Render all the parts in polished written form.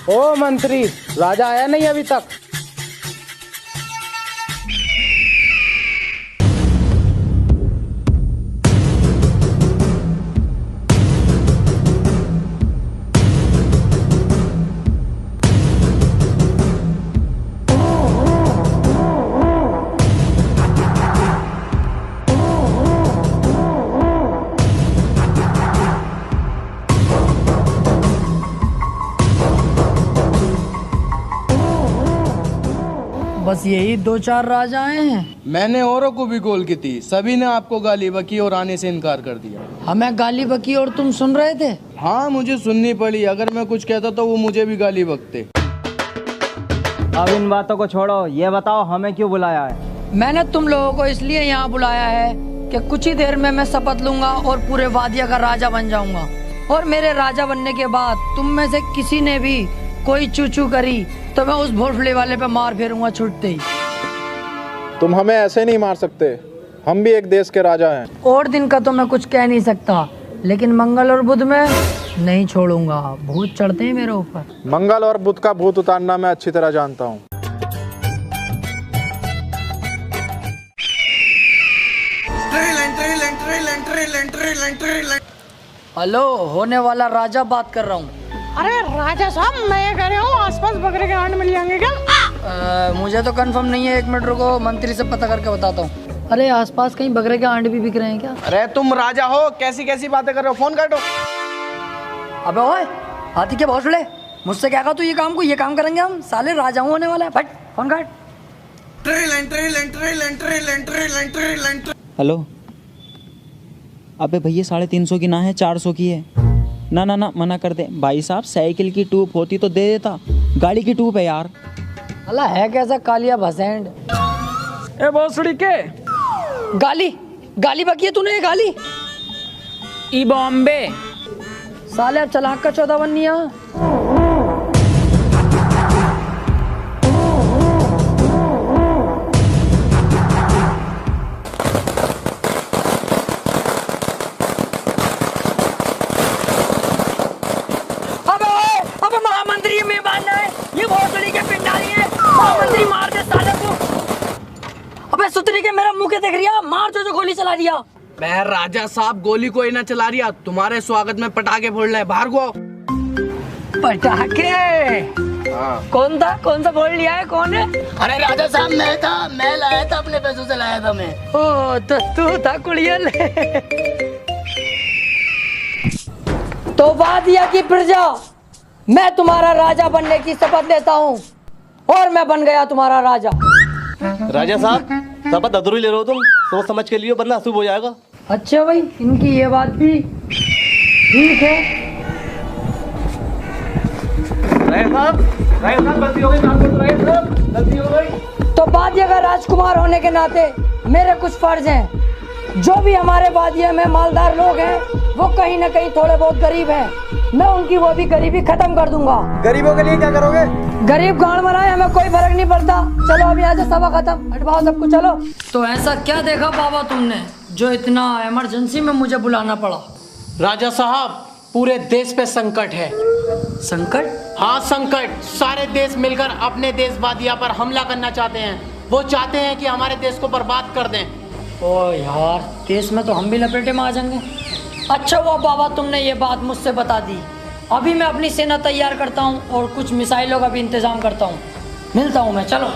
ओ मंत्री, राजा आया नहीं अभी तक? बस यही 2-4 राजा आए हैं। मैंने औरों को भी कॉल की थी, सभी ने आपको गाली बकी और आने से इनकार कर दिया। हमें गाली बकी और तुम सुन रहे थे? हाँ, मुझे सुननी पड़ी। अगर मैं कुछ कहता तो वो मुझे भी गाली बकते। अब इन बातों को छोड़ो, ये बताओ हमें क्यों बुलाया है? मैंने तुम लोगों को इसलिए यहाँ बुलाया है कि कुछ ही देर में मैं शपथ लूंगा और पूरे वादिया का राजा बन जाऊंगा। और मेरे राजा बनने के बाद तुम में से किसी ने भी कोई चूचू करी तो मैं उस भोसले वाले पे मार फेरूंगा छुटते ही। तुम हमें ऐसे नहीं मार सकते, हम भी एक देश के राजा हैं। और दिन का तो मैं कुछ कह नहीं सकता, लेकिन मंगल और बुध में नहीं छोड़ूंगा। भूत चढ़ते हैं मेरे ऊपर। मंगल और बुध का भूत उतारना मैं अच्छी तरह जानता हूँ। हेलो, होने वाला राजा बात कर रहा हूँ। अरे राजा साहब, मैं ये कह रहा हूँ आसपास बकरे के अंड मिल जाएंगे क्या? मुझे तो कंफर्म नहीं है, 1 मिनट रुको, मंत्री से पता करके बताता हूँ। अरे आसपास कहीं बकरे के अंडे भी बिक रहे हैं क्या? अरे तुम राजा हो, कैसी कैसी बातें कर रहे हो? फोन काटो। अबे ओए, हाथी के भोसले, मुझसे क्या कहा तू? ये काम करेंगे हम, साले राजा होने वाला है। फट फोन काट। हेलो, अबे भैया 350 की ना है, 400 की है। ना ना ना, मना कर दे भाई साहब। साइकिल की ट्यूब होती तो दे देता, गाड़ी की ट्यूब है यार। अल्लाह है कैसा कालिया भसेंड। ए भोसड़ी के गाली बकी है तूने, ये गाली। ई बॉम्बे साले अब चलाक का 14 बनिया। अबे महामंत्री, ये मेहमान है, ये भोसड़ी के पिंडारी है। महामंत्री मार दे साले को। अबे सुतरी के, मेरा मुंह के देख रिया, मार जो गोली चला दिया। मैं राजा साहब गोली कोई ना चला रिया, तुम्हारे स्वागत में पटाखे फोड़ रहे। बाहर को आओ। पटाखे? कौन सा फोड़ लिया है? कौन है? अरे राजा साहब, मैं लाया था, अपने पैसों से लाया था मैं। ओ तो तू था कुड़ियल। तो वादिया की प्रजा, मैं तुम्हारा राजा बनने की शपथ लेता हूँ और मैं बन गया तुम्हारा राजा। राजा साहब, शपथ अधूरी ले रहे हो तुम, सोच समझ के लियो वरना अशुभ हो जाएगा। अच्छा भाई, इनकी ये बात भी ठीक है। गलती हो गई, गलती हो गई। तो वादिया का राजकुमार होने के नाते मेरे कुछ फर्ज हैं। जो भी हमारे वादिया में मालदार लोग हैं, वो कहीं ना कहीं थोड़े बहुत गरीब हैं। मैं उनकी वो भी गरीबी खत्म कर दूंगा। गरीबों के लिए क्या करोगे? गरीब गांड मराए, हमें कोई फर्क नहीं पड़ता। चलो अभी आज सभा खत्म, हटवाओ सबको, चलो। तो ऐसा क्या देखा बाबा तुमने जो इतना इमरजेंसी में मुझे बुलाना पड़ा? राजा साहब, पूरे देश पे संकट है। संकट? हाँ संकट। सारे देश मिलकर अपने देश वादिया पर हमला करना चाहते हैं। वो चाहते हैं कि हमारे देश को बर्बाद कर दें। ओ यार, देश में तो हम भी लपेटे में आ जाएंगे। अच्छा हुआ बाबा तुमने ये बात मुझसे बता दी। अभी मैं अपनी सेना तैयार करता हूँ और कुछ मिसाइलों का भी इंतजाम करता हूँ। मिलता हूँ मैं, चलो।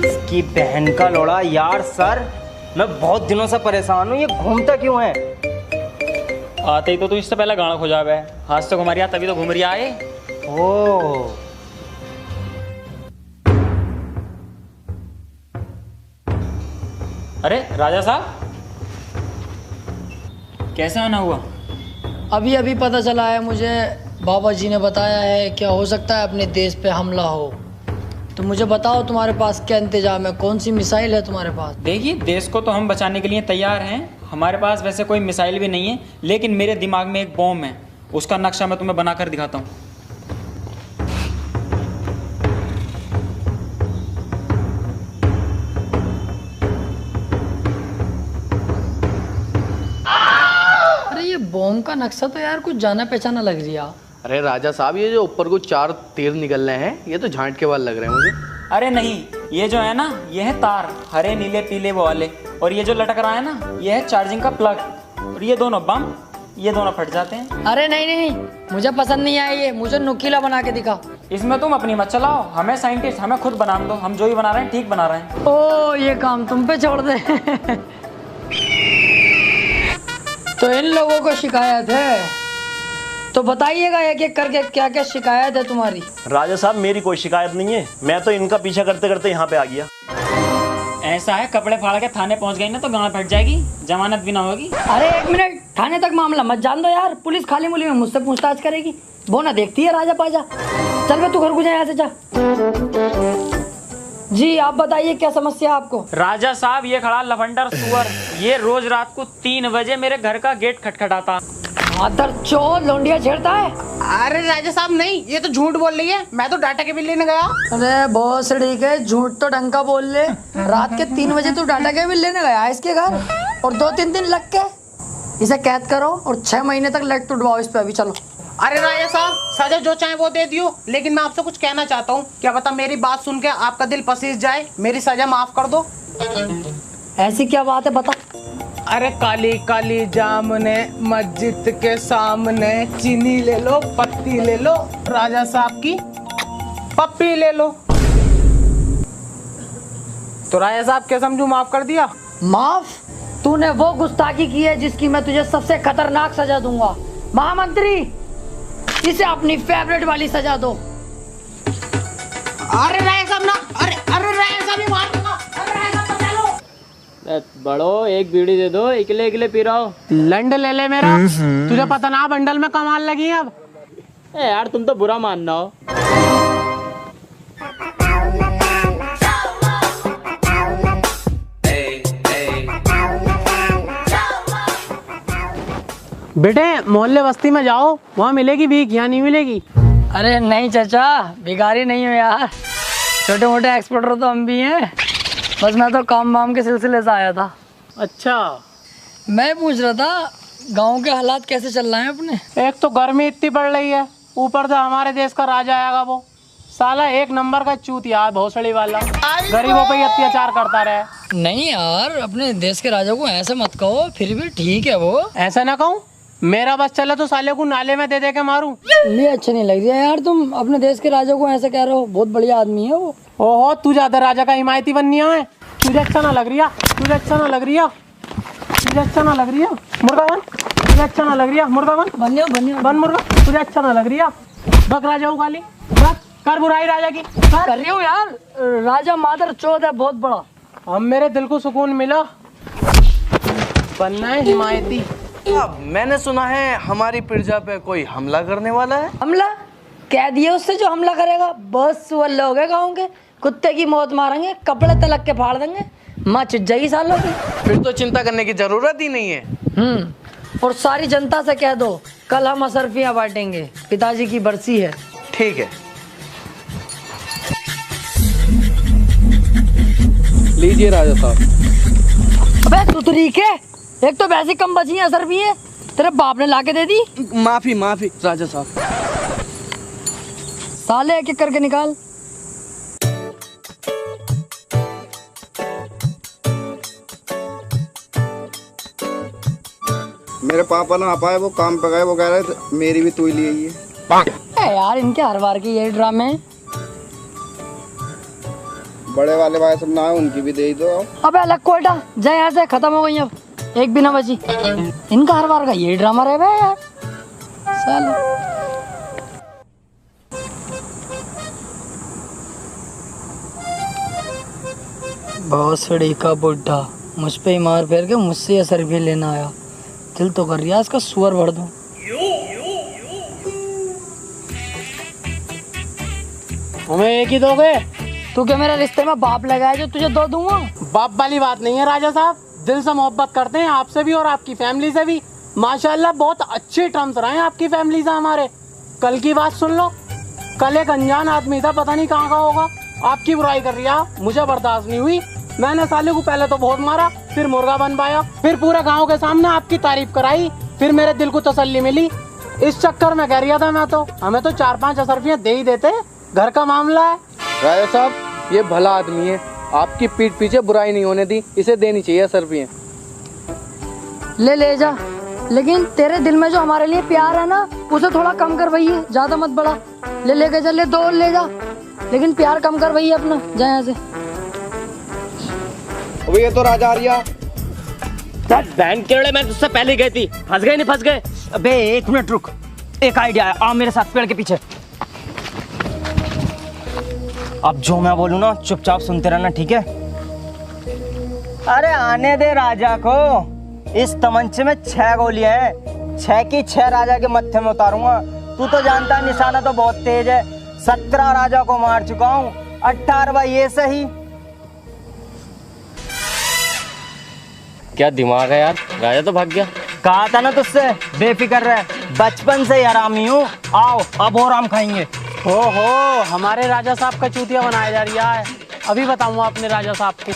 इसकी बहन का लोड़ा यार। सर, मैं बहुत दिनों से परेशान हूँ, ये घूमता क्यों है? आते ही तो तू इससे पहले गाना खो जावे। हाथ से घुमा रिया तभी तो घूम रिया है। ओ अरे राजा साहब, कैसे आना हुआ? अभी अभी पता चला है मुझे, बाबा जी ने बताया है। क्या हो सकता है अपने देश पे हमला हो? तो मुझे बताओ तुम्हारे पास क्या इंतजाम है, कौन सी मिसाइल है तुम्हारे पास? देखिए, देश को तो हम बचाने के लिए तैयार हैं। हमारे पास वैसे कोई मिसाइल भी नहीं है, लेकिन मेरे दिमाग में एक बॉम्ब है। उसका नक्शा मैं तुम्हें बनाकर दिखाता हूँ। अरे ये बॉम्ब का का नक्शा तो यार कुछ जाना पहचाना लग रहा। अरे राजा साहब, ये जो ऊपर को 4 तीर निकल रहे हैं, ये तो झांट के बाल लग रहे हैं मुझे। अरे नहीं, ये जो है ना, ये है तार, हरे नीले पीले वो वाले। और ये जो लटक रहा है ना, ये है चार्जिंग का प्लग। और ये दोनों बम, ये दोनों फट जाते हैं। अरे नहीं नहीं, मुझे पसंद नहीं आया ये, मुझे नुकीला बना के दिखा। इसमें तुम अपनी मत चलाओ, हमें साइंटिस्ट, हमें खुद बनाने दो। हम जो ही बना रहे हैं ठीक बना रहे हैं। ओ, ये काम तुम पे छोड़ दे। तो इन लोगों को शिकायत है, तो बताइएगा एक एक करके क्या क्या शिकायत है तुम्हारी। राजा साहब, मेरी कोई शिकायत नहीं है, मैं तो इनका पीछा करते करते यहाँ पे आ गया। ऐसा है, कपड़े फाड़ के थाने पहुंच गई ना तो गांव फट जाएगी, जमानत भी ना होगी। अरे 1 मिनट, थाने तक मामला मत जान दो यार, पुलिस खाली मुली में मुझसे पूछताछ करेगी। वो ना देखती है राजा पाजा। चल बे, तू घर को जा, यहाँ से जा। जी आप बताइए क्या समस्या है आपको। राजा साहब, ये खड़ा लफंडर सुअर, ये रोज रात को 3 बजे मेरे घर का गेट खटखटाता। आदर चोर लौंडिया छेड़ता है। अरे राजा साहब नहीं, ये तो झूठ बोल रही है, मैं तो डाटा के बिल लेने गया। अरे बहुत सड़ी के, झूठ तो ढंग का बोल ले। रात के 3 बजे तू डाटा के बिल लेने गया इसके घर, और 2-3 दिन लग के इसे कैद करो और 6 महीने तक लेट टुटवाओ इस पे। अभी चलो। अरे राजा साहब, सजा जो चाहे वो दे दियो, लेकिन मैं आपसे कुछ कहना चाहता हूँ। क्या पता मेरी बात सुन के आपका दिल पसीज जाए, मेरी सजा माफ कर दो। ऐसी क्या बात है, बता। अरे काली काली जामुने मस्जिद के सामने, चीनी ले लो, पत्ती ले लो, राजा साहब की पप्पी ले लो। तो राजा साहब क्या समझू, माफ कर दिया? माफ? तूने वो गुस्ताखी की है जिसकी मैं तुझे सबसे खतरनाक सजा दूंगा। महामंत्री, इसे अपनी फेवरेट वाली सजा दो। अरे राजा साहब ना, अरे राजा साहब ही मार दूंगा। अरे राजा साहब बचा लो। बड़ो, एक बीड़ी दे दो, इकले इकले पी रहा हो। लंड ले ले मेरा, तुझे पता ना बंडल में कमाल लगी है अब। ए यार, तुम तो बुरा मान रहा हो। बेटे मोहल्ले बस्ती में जाओ, वहाँ मिलेगी भीख, यहाँ नहीं मिलेगी। अरे नहीं चाचा, भिखारी नहीं हो यार, छोटे मोटे एक्सपोर्टर तो हम भी हैं। बस मैं तो काम वाम के सिलसिले से आया था। अच्छा, मैं पूछ रहा था गांव के हालात कैसे चल रहे हैं अपने। एक तो गर्मी इतनी पड़ रही है, ऊपर से हमारे देश का राजा आएगा, वो साला 1 नंबर का चूतिया, भोसड़ी वाला, गरीबों पे अत्याचार करता रहे। नहीं यार, अपने देश के राजा को ऐसे मत कहो, फिर भी ठीक है वो। ऐसा ना कहूँ, मेरा बस चले तो साले को नाले में दे दे के मारूं। ये अच्छा नहीं लग रहा यार, तुम अपने देश के राजा को ऐसा कह रहे हो, बहुत बढ़िया आदमी है वो। ओहो, तू ज्यादा राजा का हिमायती बननी है, तुझे अच्छा ना लग रही है, तुझे अच्छा ना लग रही है, तुझे अच्छा ना लग रही है, मुर्गा बन, तुझे अच्छा ना लग रही है, मुर्गा बन, बन मुर्गा, तुझे अच्छा ना लग रही है, बक राजा हूँ खाली, बस कर बुराई राजा की, कर रही हूँ यार। राजा मादर चौथ है बहुत बड़ा। अब मेरे दिल को सुकून मिला, बनना है हिमायती। अब मैंने सुना है हमारी प्रजा पे कोई हमला करने वाला है। हमला? कह दिए उससे जो हमला करेगा, बस वो लोग हैं गाँव के, कुत्ते की मौत मारेंगे, कपड़े तलक के फाड़ देंगे, माँ चिट जाएगी सालों की। फिर तो चिंता करने की जरूरत ही नहीं है। और सारी जनता से कह दो कल हम असरफियाँ बांटेंगे, पिताजी की बरसी है। ठीक है, लीजिए राजा साहब। अबे तू तरीके, एक तो वैसे कम बची है असरफी है, तेरे बाप ने लाके दे दी। माफी माफी राजा साहब। साले एक एक करके निकाल। मेरे पापा ना आ पाए, वो काम पे गए, वो कह रहे थे मेरी भी तू ही लिए ये। यार इनके हर बार के यही ड्रामे। बड़े वाले भाई सब ना है, उनकी भी दे ही दो। अबे अलग कोटा जाए, यहाँ से खत्म हो गई, अब एक भी ना बची। इनका हर बार का यही ड्रामा रहे बे यार साला। बहुत सड़ी का बुढ़ा मुझ पे ही मार फेर के मुझसे असर भी लेना आया, दिल तो कर रिया इसका सुअर भर दूं। हमें एक ही दोगे? तू क्या मेरे रिश्ते में बाप लगाया जो तुझे 2 दूंगा? बाप वाली बात नहीं है राजा साहब, दिल से मोहब्बत करते हैं आपसे भी और आपकी फैमिली से भी। माशाल्लाह बहुत अच्छे टर्म्स रहे हैं आपकी फैमिली से हमारे। कल की बात सुन लो, कल एक अनजान आदमी था, पता नहीं कहाँ का होगा, आपकी बुराई कर रही है, मुझे बर्दाश्त नहीं हुई। मैंने साले को पहले तो बहुत मारा, फिर मुर्गा बन पाया, फिर पूरे गांव के सामने आपकी तारीफ कराई फिर मेरे दिल को तसल्ली मिली। इस चक्कर में कह रहा था मैं तो, हमें तो 4-5 हजार रुपया दे ही देते, घर का मामला है। राजा साहब ये भला आदमी है, आपकी पीठ पीछे बुराई नहीं होने दी, इसे देनी चाहिए सर रुपये। ले जा, लेकिन तेरे दिल में जो हमारे लिए प्यार है ना, उसे थोड़ा कम कर भैया, ज्यादा मत बढ़ा। लेके चल, ले 2 और ले जा, लेकिन प्यार कम कर भैया अपना, जा यहाँ से। अबे ये तो राजा आ रहा। बहन केवड़े मैं तुझसे पहले गई थी, फंस गए नहीं फंस गए। अबे 1 मिनट रुक, एक आइडिया है, आओ मेरे साथ पेड़ के पीछे। अब जो मैं बोलूँ ना चुपचाप सुनते रहना, ठीक है? अरे आने दे राजा को, इस तमंचे में 6 गोलियां हैं, 6 की 6 राजा के मत्थे में उतारूंगा। तू तो जानता है निशाना तो बहुत तेज है, 17 राजा को मार चुका हूँ, 18वां ये सही। क्या दिमाग है यार, राजा तो भाग गया। कहा था ना तुझसे, बेफिक्र रह, बचपन से ही हरामी हूँ। आओ अब और आम खाएंगे। हो हमारे राजा साहब का चूतिया बनाया जा रहा है, अभी बताऊंगा अपने राजा साहब को।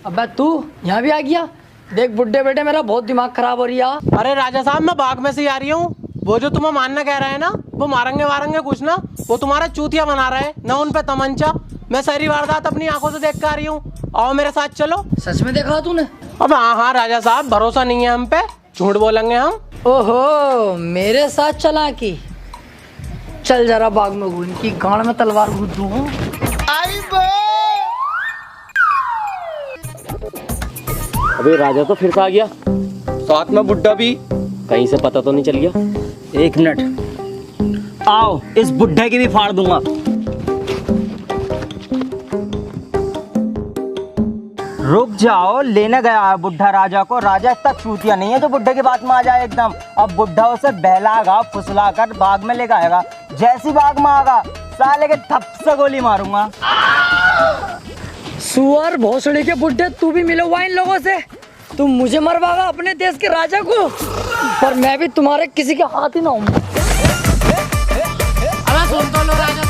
अबे तू यहाँ भी आ गया? देख बुड्ढे बेटे, मेरा बहुत दिमाग खराब हो रही है। अरे राजा साहब मैं बाग में से ही आ रही हूँ, वो जो तुम्हें मानना कह रहे हैं ना, वो मारेंगे वारेंगे कुछ ना, वो तुम्हारा चूतिया बना रहे हैं ना, उन पे तमंचा। मैं सारी वारदात अपनी आंखों से देख कर आ रही हूँ, आओ मेरे साथ चलो। सच में देखा तूने? अब हाँ राजा साहब, भरोसा नहीं है हम पे, झूठ बोलेंगे हम। ओहो, मेरे साथ चला की? चल जरा बाग में घूम, की गांड में तलवार घुस दूं। अबे राजा तो फिर से आ गया, साथ में बुड्ढा भी, कहीं से पता तो नहीं चल गया। 1 मिनट, आओ इस बुड्ढे की भी फाड़ दूंगा। रुक जाओ, लेने गया है बुड्ढा राजा को। राजा इतना चूतिया नहीं है जो बुड्ढे की बात में आ जाए एकदम। अब बुड्ढा उसे बहलागा फुसला कर बाग में लेकर आएगा, जैसी बाग में आएगा साले के थप से गोली मारूंगा। सुअर भोसड़ी के बुड्ढे, तू भी मिला हुआ इन लोगों से? तुम मुझे मरवागा अपने देश के राजा को, पर मैं भी तुम्हारे किसी के हाथ ही ना हूँ। अब सुन तो लो राजा